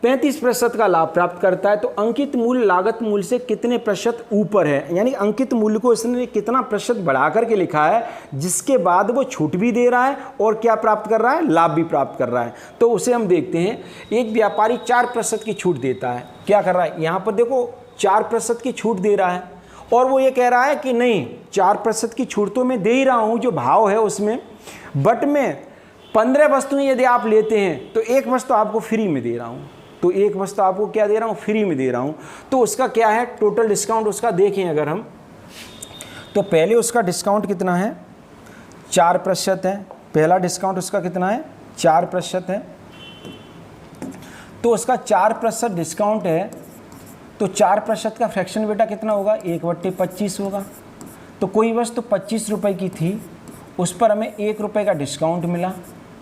35% का लाभ प्राप्त करता है। तो अंकित मूल्य लागत मूल्य से कितने प्रतिशत ऊपर है, यानी अंकित मूल्य को इसने कितना प्रतिशत बढ़ा करके लिखा है, जिसके बाद वो छूट भी दे रहा है और क्या प्राप्त कर रहा है, लाभ भी प्राप्त कर रहा है। तो उसे हम देखते हैं। एक व्यापारी 4% की छूट देता है, क्या कर रहा है, यहाँ पर देखो 4% की छूट दे रहा है, और वो ये कह रहा है कि नहीं 4% की छूट तो मैं दे ही रहा हूँ जो भाव है उसमें, बट मैं 15 वस्तुएं यदि आप लेते हैं तो एक वस्तु आपको फ्री में दे रहा हूँ। तो एक वस्तु आपको क्या दे रहा हूँ, फ्री में दे रहा हूँ। तो उसका क्या है, टोटल डिस्काउंट उसका देखें अगर हम, तो पहले उसका डिस्काउंट कितना है, 4% है। पहला डिस्काउंट उसका कितना है, 4% है। तो उसका 4% डिस्काउंट है, तो 4% का फ्रैक्शन बेटा कितना होगा, 1/25 होगा। तो कोई वस्तु 25 रुपये की थी, उस पर हमें 1 रुपये का डिस्काउंट मिला,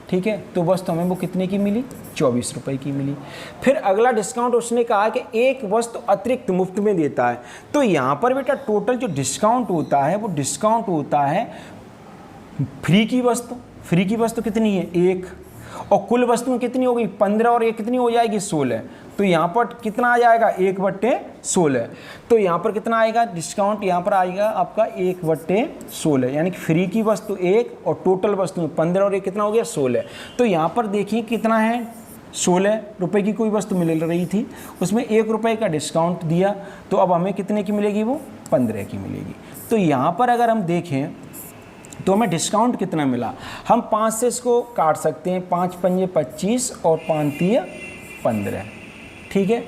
ठीक है। तो वस्तु हमें वो कितने की मिली, 24 रुपये की मिली। फिर अगला डिस्काउंट उसने कहा कि एक वस्तु अतिरिक्त मुफ्त में देता है। तो यहाँ पर बेटा टोटल जो डिस्काउंट होता है वो डिस्काउंट होता है फ्री की वस्तु। फ्री की वस्तु कितनी है, 1, और कुल वस्तुएं कितनी हो गई, 15, और ये कितनी हो जाएगी, 16। तो यहाँ पर कितना आ जाएगा, 1/16। तो यहाँ पर कितना आएगा डिस्काउंट, यहाँ पर आएगा आपका 1/16, यानी कि फ्री की वस्तु 1 और टोटल वस्तु 15, और ये कितना हो गया, 16। तो यहाँ पर देखिए कितना है, 16 रुपये की कोई वस्तु मिल रही थी, उसमें 1 रुपये का डिस्काउंट दिया, तो अब हमें कितने की मिलेगी, वो 15 की मिलेगी। तो यहाँ पर अगर हम देखें तो हमें डिस्काउंट कितना मिला, हम 5 से इसको काट सकते हैं, 5 पंजे 25 और 5 तिये 15, ठीक है।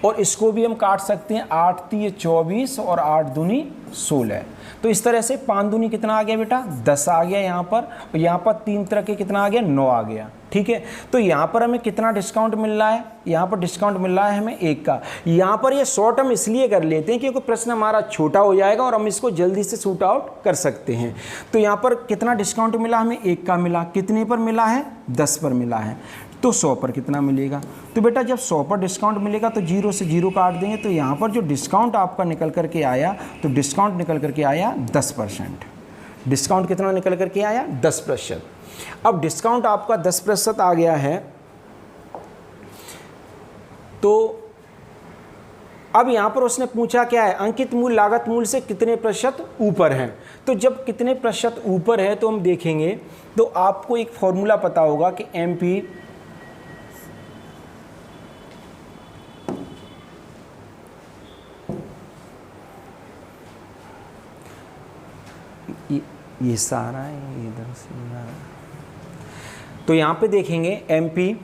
और इसको भी हम काट सकते हैं, 8 तिये 24 और 8 दूनी 16। तो इस तरह से 5 दूनी कितना आ गया बेटा, 10 आ गया यहाँ पर, और यहाँ पर 3 तरह के कितना आ गया, 9 आ गया, ठीक है। तो यहाँ पर हमें कितना डिस्काउंट मिल रहा है, यहाँ पर डिस्काउंट मिल रहा है हमें 1 का। यहाँ पर ये शॉर्ट हम इसलिए कर लेते हैं क्योंकि प्रश्न हमारा छोटा हो जाएगा और हम इसको जल्दी से शूट आउट कर सकते हैं। तो यहाँ पर कितना डिस्काउंट मिला, हमें 1 का मिला, कितने पर मिला है, 10 पर मिला है। तो 100 पर कितना मिलेगा, तो बेटा जब 100 पर डिस्काउंट मिलेगा तो 0 से 0 काट देंगे, तो यहाँ पर जो डिस्काउंट आपका निकल करके आया, तो डिस्काउंट निकल करके आया 10%। डिस्काउंट कितना निकल करके आया, 10%। अब डिस्काउंट आपका 10% आ गया है, तो अब यहाँ पर उसने पूछा क्या है, अंकित मूल्य लागत मूल्य से कितने प्रतिशत ऊपर है। तो जब कितने प्रतिशत ऊपर है तो हम देखेंगे, तो आपको एक फॉर्मूला पता होगा कि MP ये सारा है, इधर से तो यहाँ पे देखेंगे MP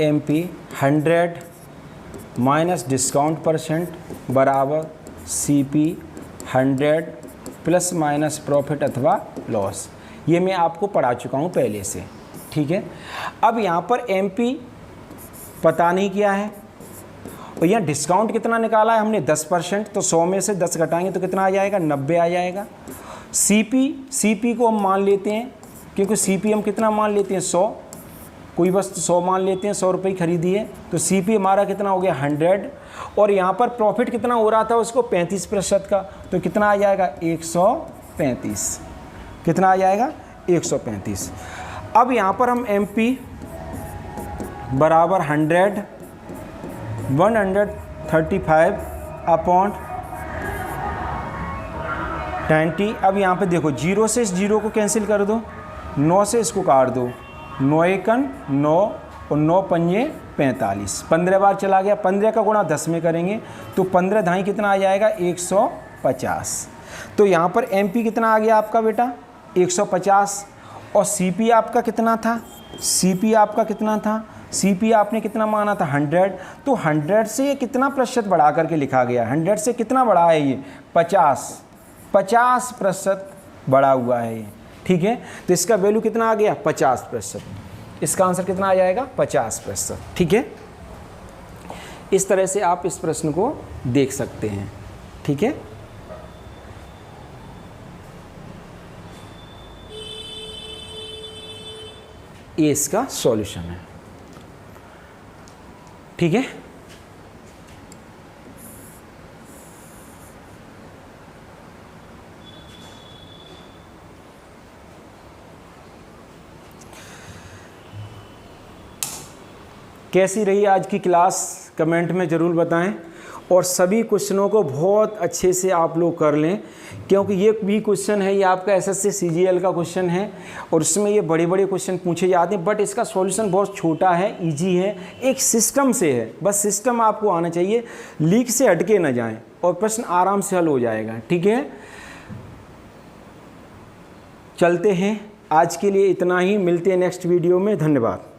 MP 100 minus discount percent बराबर CP 100 प्लस माइनस प्रॉफिट अथवा लॉस। ये मैं आपको पढ़ा चुका हूँ पहले से, ठीक है। अब यहाँ पर MP पता नहीं क्या है, और यहाँ डिस्काउंट कितना निकाला है हमने, 10%। तो 100 में से 10 घटाएंगे तो कितना आ जाएगा, 90 आ जाएगा। CP को हम मान लेते हैं, क्योंकि CP हम कितना मान लेते हैं, 100। कोई वस्तु 100 मान लेते हैं, 100 रुपये की खरीदी है, तो CP हमारा कितना हो गया, 100। और यहाँ पर प्रॉफिट कितना हो रहा था उसको, 35% का, तो कितना आ जाएगा, 135। कितना आ जाएगा, 135। अब यहाँ पर हम MP बराबर 135 अपॉन 20। अब यहाँ पे देखो 0 से इस 0 को कैंसिल कर दो, 9 से इसको काट दो, 9 एकन 9 और 9 पंजे 45, 15 बार चला गया। 15 का गुणा 10 में करेंगे तो 15 धाई कितना आ जाएगा, 150। तो यहाँ पर MP कितना आ गया आपका बेटा, 150। और CP आपका कितना था, CP आपका कितना था, CP आपने कितना माना था 100, तो 100 से ये कितना प्रतिशत बढ़ा करके लिखा गया, 100 से कितना बढ़ा है ये 50% बढ़ा हुआ है ये, ठीक है। तो इसका वैल्यू कितना आ गया 50%, इसका आंसर कितना आ जाएगा 50%, ठीक है। इस तरह से आप इस प्रश्न को देख सकते हैं, ठीक है। ये इसका सॉल्यूशन है, ठीक है। कैसी रही आज की क्लास कमेंट में ज़रूर बताएं, और सभी क्वेश्चनों को बहुत अच्छे से आप लोग कर लें, क्योंकि ये भी क्वेश्चन है, ये आपका SSC CGL का क्वेश्चन है और उसमें ये बड़े बड़े क्वेश्चन पूछे जाते हैं, बट इसका सॉल्यूशन बहुत छोटा है, इजी है, एक सिस्टम से है, बस सिस्टम आपको आना चाहिए, लीक से हटके ना जाएं और प्रश्न आराम से हल हो जाएगा, ठीक है। चलते हैं, आज के लिए इतना ही, मिलते हैं नेक्स्ट वीडियो में, धन्यवाद।